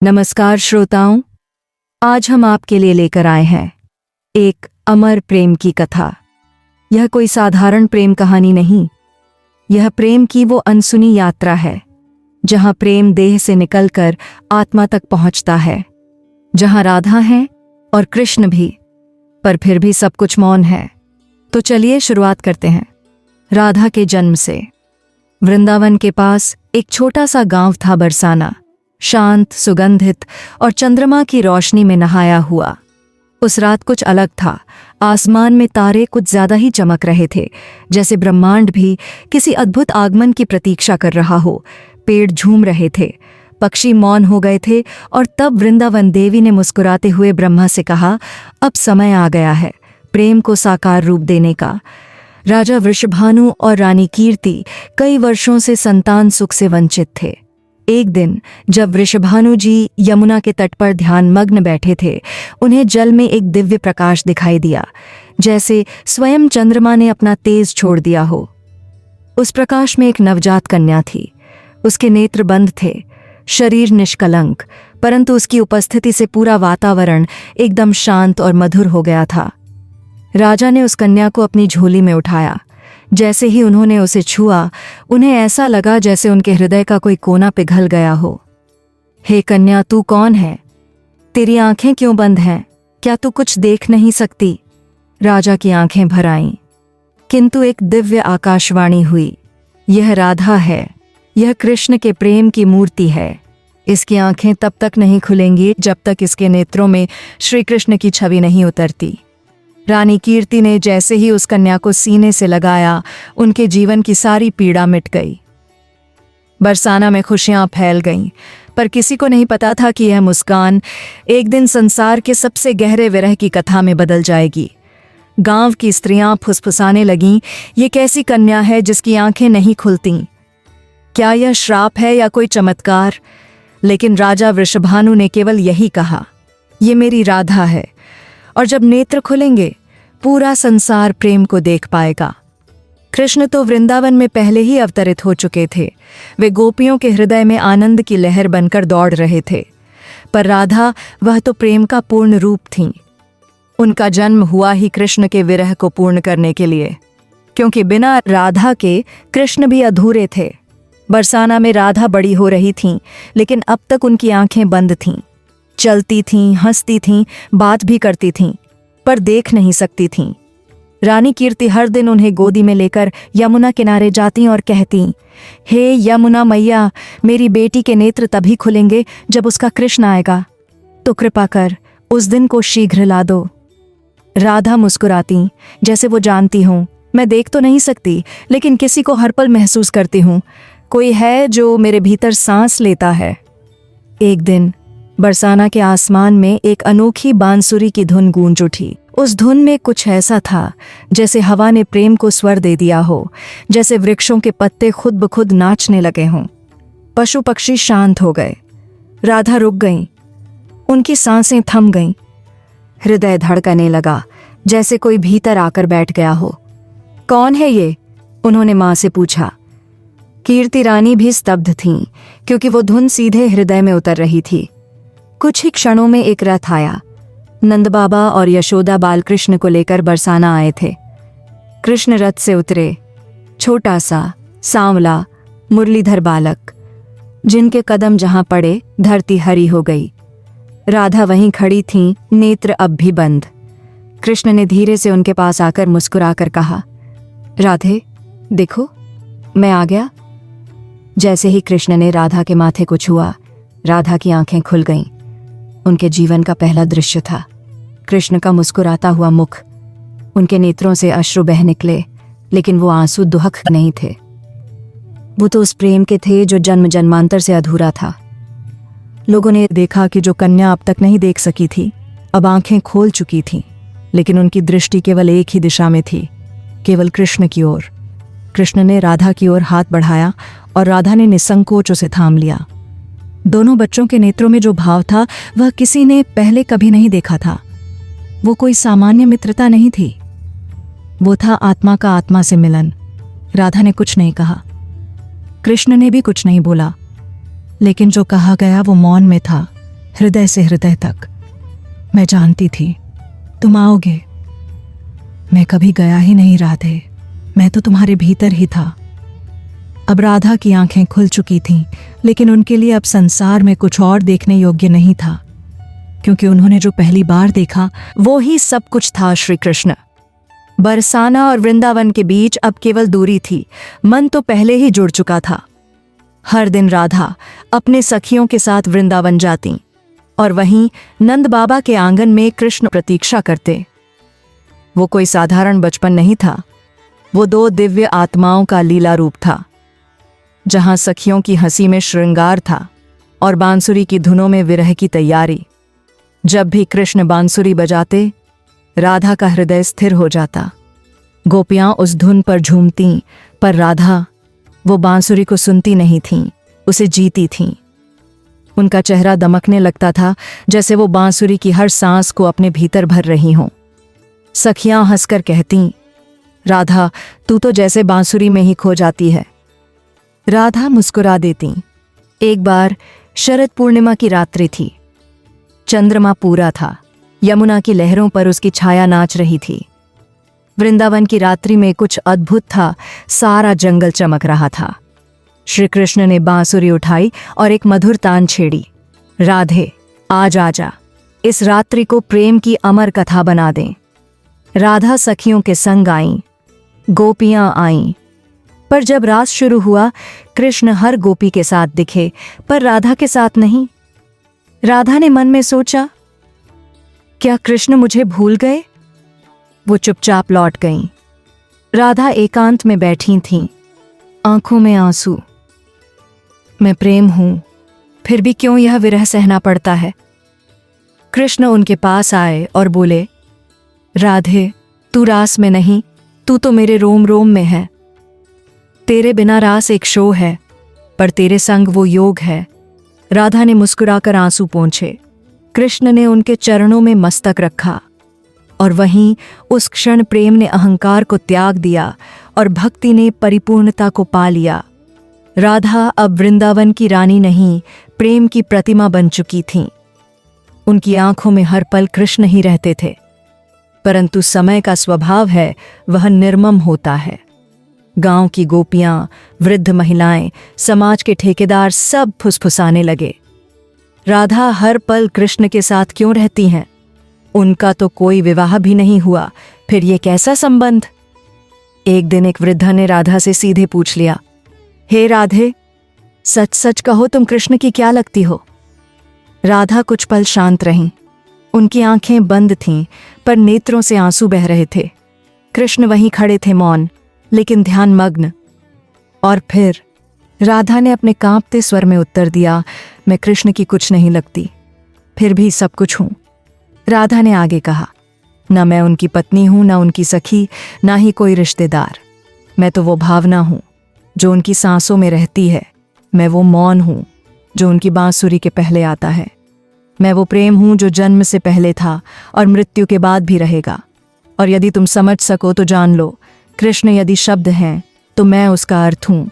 नमस्कार श्रोताओं, आज हम आपके लिए लेकर आए हैं एक अमर प्रेम की कथा। यह कोई साधारण प्रेम कहानी नहीं, यह प्रेम की वो अनसुनी यात्रा है जहां प्रेम देह से निकलकर आत्मा तक पहुंचता है, जहां राधा है और कृष्ण भी, पर फिर भी सब कुछ मौन है। तो चलिए शुरुआत करते हैं राधा के जन्म से। वृंदावन के पास एक छोटा सा गांव था बरसाना, शांत, सुगंधित और चंद्रमा की रोशनी में नहाया हुआ। उस रात कुछ अलग था। आसमान में तारे कुछ ज्यादा ही चमक रहे थे, जैसे ब्रह्मांड भी किसी अद्भुत आगमन की प्रतीक्षा कर रहा हो। पेड़ झूम रहे थे, पक्षी मौन हो गए थे, और तब वृंदावन देवी ने मुस्कुराते हुए ब्रह्मा से कहा, अब समय आ गया है प्रेम को साकार रूप देने का। राजा वृषभानु और रानी कीर्ति कई वर्षों से संतान सुख से वंचित थे। एक दिन जब वृषभानु जी यमुना के तट पर ध्यान मग्न बैठे थे, उन्हें जल में एक दिव्य प्रकाश दिखाई दिया, जैसे स्वयं चंद्रमा ने अपना तेज छोड़ दिया हो। उस प्रकाश में एक नवजात कन्या थी। उसके नेत्र बंद थे, शरीर निष्कलंक, परंतु उसकी उपस्थिति से पूरा वातावरण एकदम शांत और मधुर हो गया था। राजा ने उस कन्या को अपनी झोली में उठाया। जैसे ही उन्होंने उसे छुआ, उन्हें ऐसा लगा जैसे उनके हृदय का कोई कोना पिघल गया हो। हे कन्या, तू कौन है? तेरी आंखें क्यों बंद हैं? क्या तू कुछ देख नहीं सकती? राजा की आंखें भर आईं, किंतु एक दिव्य आकाशवाणी हुई, यह राधा है, यह कृष्ण के प्रेम की मूर्ति है। इसकी आंखें तब तक नहीं खुलेंगी जब तक इसके नेत्रों में श्री कृष्ण की छवि नहीं उतरती। रानी कीर्ति ने जैसे ही उस कन्या को सीने से लगाया, उनके जीवन की सारी पीड़ा मिट गई। बरसाना में खुशियां फैल गईं, पर किसी को नहीं पता था कि यह मुस्कान एक दिन संसार के सबसे गहरे विरह की कथा में बदल जाएगी। गांव की स्त्रियां फुसफुसाने लगीं, ये कैसी कन्या है जिसकी आंखें नहीं खुलतीं? क्या यह श्राप है या कोई चमत्कार? लेकिन राजा वृषभानु ने केवल यही कहा, ये मेरी राधा है, और जब नेत्र खुलेंगे पूरा संसार प्रेम को देख पाएगा। कृष्ण तो वृंदावन में पहले ही अवतरित हो चुके थे। वे गोपियों के हृदय में आनंद की लहर बनकर दौड़ रहे थे, पर राधा, वह तो प्रेम का पूर्ण रूप थीं। उनका जन्म हुआ ही कृष्ण के विरह को पूर्ण करने के लिए, क्योंकि बिना राधा के कृष्ण भी अधूरे थे। बरसाना में राधा बड़ी हो रही थीं, लेकिन अब तक उनकी आंखें बंद थीं। चलती थीं, हंसती थीं, बात भी करती थीं, पर देख नहीं सकती थीं। रानी कीर्ति हर दिन उन्हें गोदी में लेकर यमुना किनारे जाती और कहती, हे यमुना मैया, मेरी बेटी के नेत्र तभी खुलेंगे जब उसका कृष्ण आएगा, तो कृपा कर उस दिन को शीघ्र ला दो। राधा मुस्कुराती, जैसे वो जानती हों, मैं देख तो नहीं सकती, लेकिन किसी को हर पल महसूस करती हूँ, कोई है जो मेरे भीतर सांस लेता है। एक दिन बरसाना के आसमान में एक अनोखी बांसुरी की धुन गूंज उठी। उस धुन में कुछ ऐसा था जैसे हवा ने प्रेम को स्वर दे दिया हो, जैसे वृक्षों के पत्ते खुद ब खुद नाचने लगे हों। पशु पक्षी शांत हो गए, राधा रुक गईं, उनकी सांसें थम गईं, हृदय धड़कने लगा जैसे कोई भीतर आकर बैठ गया हो। कौन है ये? उन्होंने माँ से पूछा। कीर्ति रानी भी स्तब्ध थीं, क्योंकि वो धुन सीधे हृदय में उतर रही थी। कुछ ही क्षणों में एक रथ आया। नंद बाबा और यशोदा बालकृष्ण को लेकर बरसाना आए थे। कृष्ण रथ से उतरे, छोटा सा, सांवला, मुरलीधर बालक, जिनके कदम जहां पड़े धरती हरी हो गई। राधा वहीं खड़ी थीं, नेत्र अब भी बंद। कृष्ण ने धीरे से उनके पास आकर मुस्कुराकर कहा, राधे, देखो, मैं आ गया। जैसे ही कृष्ण ने राधा के माथे को छुआ, राधा की आंखें खुल गईं। उनके जीवन का पहला दृश्य था कृष्ण का मुस्कुराता हुआ मुख। उनके नेत्रों से अश्रु बह निकले, लेकिन वो आंसू दुहक नहीं थे। वो तो उस प्रेम के थे जो जन्म जन्मांतर से अधूरा था। लोगों ने देखा कि जो कन्या अब तक नहीं देख सकी थी, अब आंखें खोल चुकी थी, लेकिन उनकी दृष्टि केवल एक ही दिशा में थी, केवल कृष्ण की ओर। कृष्ण ने राधा की ओर हाथ बढ़ाया और राधा ने निसंकोच उसे थाम लिया। दोनों बच्चों के नेत्रों में जो भाव था, वह किसी ने पहले कभी नहीं देखा था। वो कोई सामान्य मित्रता नहीं थी, वो था आत्मा का आत्मा से मिलन। राधा ने कुछ नहीं कहा, कृष्ण ने भी कुछ नहीं बोला, लेकिन जो कहा गया वो मौन में था, हृदय से हृदय तक। मैं जानती थी तुम आओगे। मैं कभी गया ही नहीं राधे, मैं तो तुम्हारे भीतर ही था। अब राधा की आंखें खुल चुकी थीं, लेकिन उनके लिए अब संसार में कुछ और देखने योग्य नहीं था, क्योंकि उन्होंने जो पहली बार देखा वो ही सब कुछ था। श्री कृष्ण। बरसाना और वृंदावन के बीच अब केवल दूरी थी, मन तो पहले ही जुड़ चुका था। हर दिन राधा अपने सखियों के साथ वृंदावन जाती और वहीं नंद बाबा के आंगन में कृष्ण प्रतीक्षा करते। वो कोई साधारण बचपन नहीं था, वो दो दिव्य आत्माओं का लीला रूप था, जहां सखियों की हंसी में श्रृंगार था और बांसुरी की धुनों में विरह की तैयारी। जब भी कृष्ण बांसुरी बजाते, राधा का हृदय स्थिर हो जाता। गोपियां उस धुन पर झूमती, पर राधा वो बांसुरी को सुनती नहीं थीं, उसे जीती थीं। उनका चेहरा दमकने लगता था, जैसे वो बांसुरी की हर सांस को अपने भीतर भर रही हों। सखियां हंसकर कहतीं, राधा तू तो जैसे बांसुरी में ही खो जाती है। राधा मुस्कुरा देती। एक बार शरद पूर्णिमा की रात्रि थी। चंद्रमा पूरा था, यमुना की लहरों पर उसकी छाया नाच रही थी। वृंदावन की रात्रि में कुछ अद्भुत था, सारा जंगल चमक रहा था। श्री कृष्ण ने बांसुरी उठाई और एक मधुर तान छेड़ी। राधे आज आजा, इस रात्रि को प्रेम की अमर कथा बना दें। राधा सखियों के संग आईं, गोपियां आईं, पर जब रास शुरू हुआ, कृष्ण हर गोपी के साथ दिखे, पर राधा के साथ नहीं। राधा ने मन में सोचा, क्या कृष्ण मुझे भूल गए? वो चुपचाप लौट गईं। राधा एकांत में बैठी थीं, आंखों में आंसू। मैं प्रेम हूं, फिर भी क्यों यह विरह सहना पड़ता है? कृष्ण उनके पास आए और बोले, राधे तू रास में नहीं, तू तो मेरे रोम रोम में है। तेरे बिना रास एक शो है, पर तेरे संग वो योग है। राधा ने मुस्कुराकर आंसू पोंछे। कृष्ण ने उनके चरणों में मस्तक रखा और वहीं उस क्षण प्रेम ने अहंकार को त्याग दिया और भक्ति ने परिपूर्णता को पा लिया। राधा अब वृंदावन की रानी नहीं, प्रेम की प्रतिमा बन चुकी थीं। उनकी आंखों में हर पल कृष्ण ही रहते थे, परंतु समय का स्वभाव है, वह निर्मम होता है। गांव की गोपियां, वृद्ध महिलाएं, समाज के ठेकेदार सब फुसफुसाने लगे, राधा हर पल कृष्ण के साथ क्यों रहती हैं? उनका तो कोई विवाह भी नहीं हुआ, फिर ये कैसा संबंध? एक दिन एक वृद्धा ने राधा से सीधे पूछ लिया, हे राधे, सच सच कहो तुम कृष्ण की क्या लगती हो? राधा कुछ पल शांत रहीं। उनकी आंखें बंद थीं, पर नेत्रों से आंसू बह रहे थे। कृष्ण वहीं खड़े थे, मौन लेकिन ध्यान मग्न। और फिर राधा ने अपने कांपते स्वर में उत्तर दिया, मैं कृष्ण की कुछ नहीं लगती, फिर भी सब कुछ हूं। राधा ने आगे कहा, न मैं उनकी पत्नी हूं, न उनकी सखी, ना ही कोई रिश्तेदार। मैं तो वो भावना हूं जो उनकी सांसों में रहती है। मैं वो मौन हूं जो उनकी बांसुरी के पहले आता है। मैं वो प्रेम हूं जो जन्म से पहले था और मृत्यु के बाद भी रहेगा। और यदि तुम समझ सको तो जान लो, कृष्ण यदि शब्द हैं तो मैं उसका अर्थ हूं।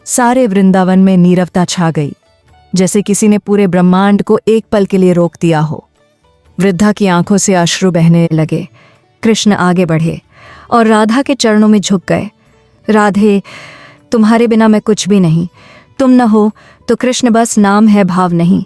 सारे वृंदावन में नीरवता छा गई, जैसे किसी ने पूरे ब्रह्मांड को एक पल के लिए रोक दिया हो। वृद्धा की आंखों से अश्रु बहने लगे। कृष्ण आगे बढ़े और राधा के चरणों में झुक गए। राधे, तुम्हारे बिना मैं कुछ भी नहीं। तुम न हो तो कृष्ण बस नाम है, भाव नहीं।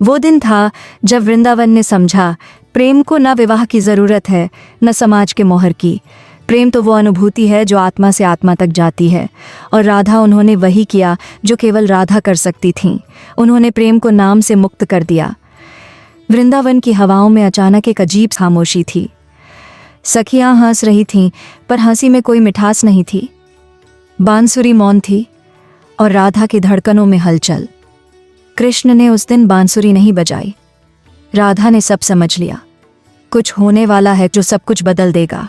वो दिन था जब वृंदावन ने समझा, प्रेम को न विवाह की जरूरत है, न समाज के मोहर की। प्रेम तो वो अनुभूति है जो आत्मा से आत्मा तक जाती है। और राधा, उन्होंने वही किया जो केवल राधा कर सकती थीं। उन्होंने प्रेम को नाम से मुक्त कर दिया। वृंदावन की हवाओं में अचानक एक अजीब खामोशी थी। सखियां हंस रही थीं, पर हंसी में कोई मिठास नहीं थी। बांसुरी मौन थी और राधा की धड़कनों में हलचल। कृष्ण ने उस दिन बांसुरी नहीं बजाई। राधा ने सब समझ लिया, कुछ होने वाला है जो सब कुछ बदल देगा।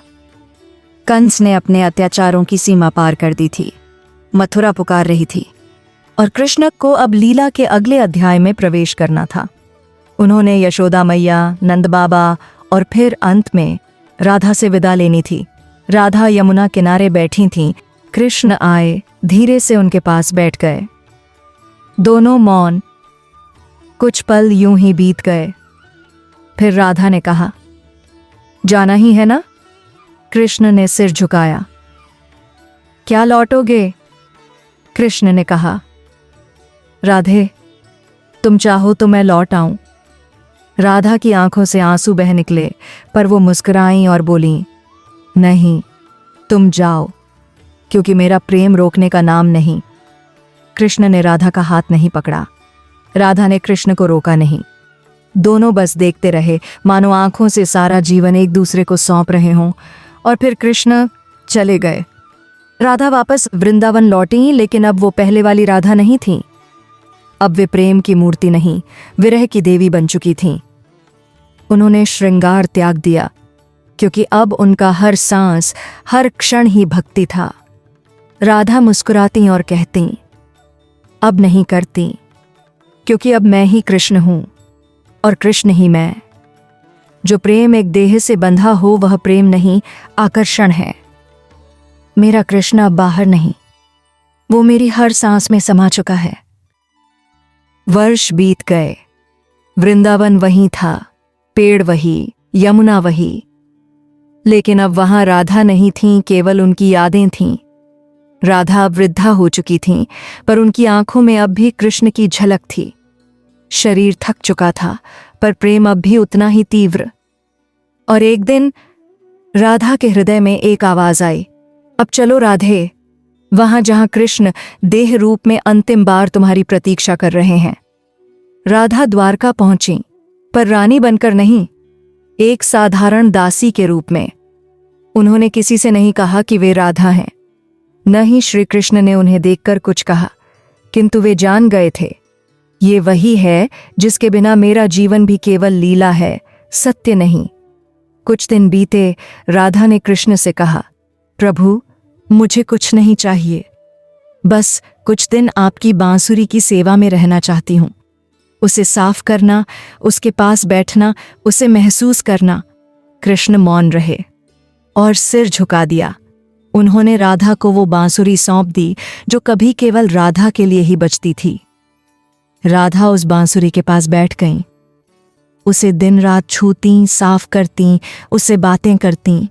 कंस ने अपने अत्याचारों की सीमा पार कर दी थी। मथुरा पुकार रही थी और कृष्ण को अब लीला के अगले अध्याय में प्रवेश करना था। उन्होंने यशोदा मैया, नंद बाबा और फिर अंत में राधा से विदा लेनी थी। राधा यमुना किनारे बैठी थीं। कृष्ण आए, धीरे से उनके पास बैठ गए। दोनों मौन। कुछ पल यूं ही बीत गए। फिर राधा ने कहा, जाना ही है ना? कृष्ण ने सिर झुकाया। क्या लौटोगे? कृष्ण ने कहा। राधे, तुम चाहो तो मैं लौट आऊं। राधा की आंखों से आंसू बह निकले, पर वो मुस्कुराईं और बोलीं, नहीं, तुम जाओ, क्योंकि मेरा प्रेम रोकने का नाम नहीं। कृष्ण ने राधा का हाथ नहीं पकड़ा। राधा ने कृष्ण को रोका नहीं। दोनों बस देखते रहे, मानो आंखों से सारा जीवन एक दूसरे को सौंप रहे हों। और फिर कृष्ण चले गए। राधा वापस वृंदावन लौटी, लेकिन अब वो पहले वाली राधा नहीं थी। अब वे प्रेम की मूर्ति नहीं, विरह की देवी बन चुकी थीं। उन्होंने श्रृंगार त्याग दिया, क्योंकि अब उनका हर सांस, हर क्षण ही भक्ति था। राधा मुस्कुराती और कहती, अब नहीं करती, क्योंकि अब मैं ही कृष्ण हूं और कृष्ण ही मैं। जो प्रेम एक देह से बंधा हो वह प्रेम नहीं, आकर्षण है। मेरा कृष्ण अब बाहर नहीं, वो मेरी हर सांस में समा चुका है। वर्ष बीत गए। वृंदावन वहीं था, पेड़ वही, यमुना वही, लेकिन अब वहां राधा नहीं थी, केवल उनकी यादें थीं। राधा अब वृद्धा हो चुकी थीं, पर उनकी आंखों में अब भी कृष्ण की झलक थी। शरीर थक चुका था, पर प्रेम अब भी उतना ही तीव्र। और एक दिन राधा के हृदय में एक आवाज आई, अब चलो राधे, वहां जहां कृष्ण देह रूप में अंतिम बार तुम्हारी प्रतीक्षा कर रहे हैं। राधा द्वारका पहुंची, पर रानी बनकर नहीं, एक साधारण दासी के रूप में। उन्होंने किसी से नहीं कहा कि वे राधा हैं, न ही श्री कृष्ण ने उन्हें देखकर कुछ कहा, किंतु वे जान गए थे, ये वही है जिसके बिना मेरा जीवन भी केवल लीला है, सत्य नहीं। कुछ दिन बीते। राधा ने कृष्ण से कहा, प्रभु, मुझे कुछ नहीं चाहिए, बस कुछ दिन आपकी बांसुरी की सेवा में रहना चाहती हूं। उसे साफ करना, उसके पास बैठना, उसे महसूस करना। कृष्ण मौन रहे और सिर झुका दिया। उन्होंने राधा को वो बांसुरी सौंप दी जो कभी केवल राधा के लिए ही बजती थी। राधा उस बांसुरी के पास बैठ गईं। उसे दिन रात छूती, साफ करती, उससे बातें करती,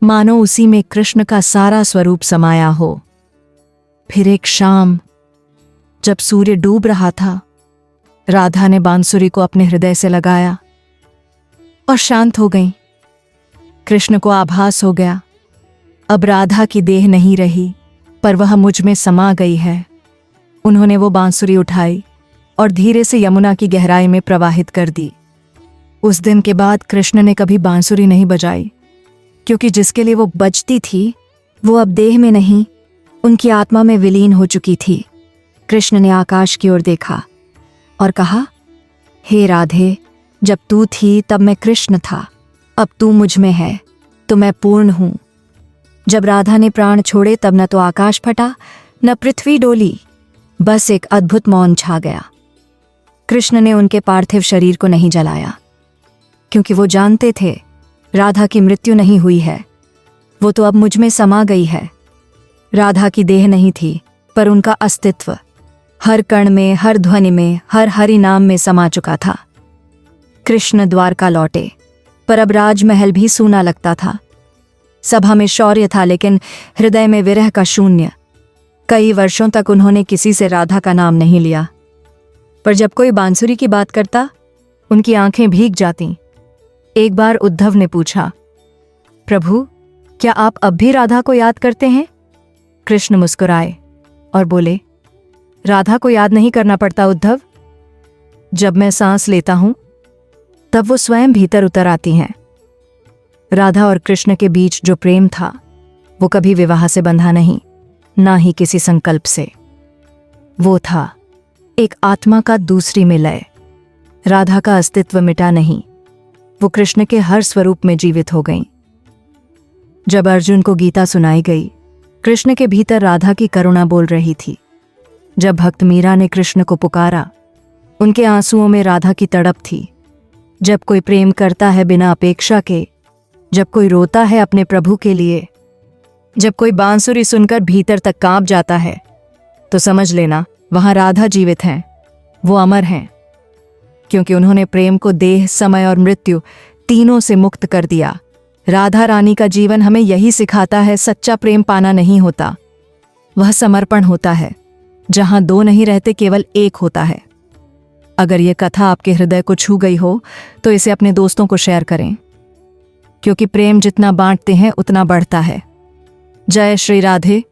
मानो उसी में कृष्ण का सारा स्वरूप समाया हो। फिर एक शाम, जब सूर्य डूब रहा था, राधा ने बांसुरी को अपने हृदय से लगाया और शांत हो गई। कृष्ण को आभास हो गया, अब राधा की देह नहीं रही, पर वह मुझ में समा गई है। उन्होंने वो बांसुरी उठाई और धीरे से यमुना की गहराई में प्रवाहित कर दी। उस दिन के बाद कृष्ण ने कभी बांसुरी नहीं बजाई, क्योंकि जिसके लिए वो बजती थी वो अब देह में नहीं, उनकी आत्मा में विलीन हो चुकी थी। कृष्ण ने आकाश की ओर देखा और कहा, हे राधे, जब तू थी तब मैं कृष्ण था, अब तू मुझ में है तो मैं पूर्ण हूं। जब राधा ने प्राण छोड़े तब न तो आकाश फटा, न पृथ्वी डोली, बस एक अद्भुत मौन छा गया। कृष्ण ने उनके पार्थिव शरीर को नहीं जलाया, क्योंकि वो जानते थे राधा की मृत्यु नहीं हुई है, वो तो अब मुझ में समा गई है। राधा की देह नहीं थी, पर उनका अस्तित्व हर कण में, हर ध्वनि में, हर हरि नाम में समा चुका था। कृष्ण द्वारका लौटे, पर अब राजमहल भी सूना लगता था। सभा में शौर्य था, लेकिन हृदय में विरह का शून्य। कई वर्षों तक उन्होंने किसी से राधा का नाम नहीं लिया, पर जब कोई बांसुरी की बात करता, उनकी आंखें भीग जातीं। एक बार उद्धव ने पूछा, प्रभु, क्या आप अब भी राधा को याद करते हैं? कृष्ण मुस्कुराए और बोले, राधा को याद नहीं करना पड़ता उद्धव। जब मैं सांस लेता हूं तब वो स्वयं भीतर उतर आती हैं। राधा और कृष्ण के बीच जो प्रेम था वो कभी विवाह से बंधा नहीं, ना ही किसी संकल्प से। वो था एक आत्मा का दूसरी में लय। राधा का अस्तित्व मिटा नहीं, वो कृष्ण के हर स्वरूप में जीवित हो गईं। जब अर्जुन को गीता सुनाई गई, कृष्ण के भीतर राधा की करुणा बोल रही थी। जब भक्त मीरा ने कृष्ण को पुकारा, उनके आंसुओं में राधा की तड़प थी। जब कोई प्रेम करता है बिना अपेक्षा के, जब कोई रोता है अपने प्रभु के लिए, जब कोई बांसुरी सुनकर भीतर तक कांप जाता है, तो समझ लेना वहां राधा जीवित हैं, वो अमर हैं। क्योंकि उन्होंने प्रेम को देह, समय और मृत्यु तीनों से मुक्त कर दिया। राधा रानी का जीवन हमें यही सिखाता है, सच्चा प्रेम पाना नहीं होता, वह समर्पण होता है। जहां दो नहीं रहते, केवल एक होता है। अगर यह कथा आपके हृदय को छू गई हो तो इसे अपने दोस्तों को शेयर करें, क्योंकि प्रेम जितना बांटते हैं उतना बढ़ता है। जय श्री राधे।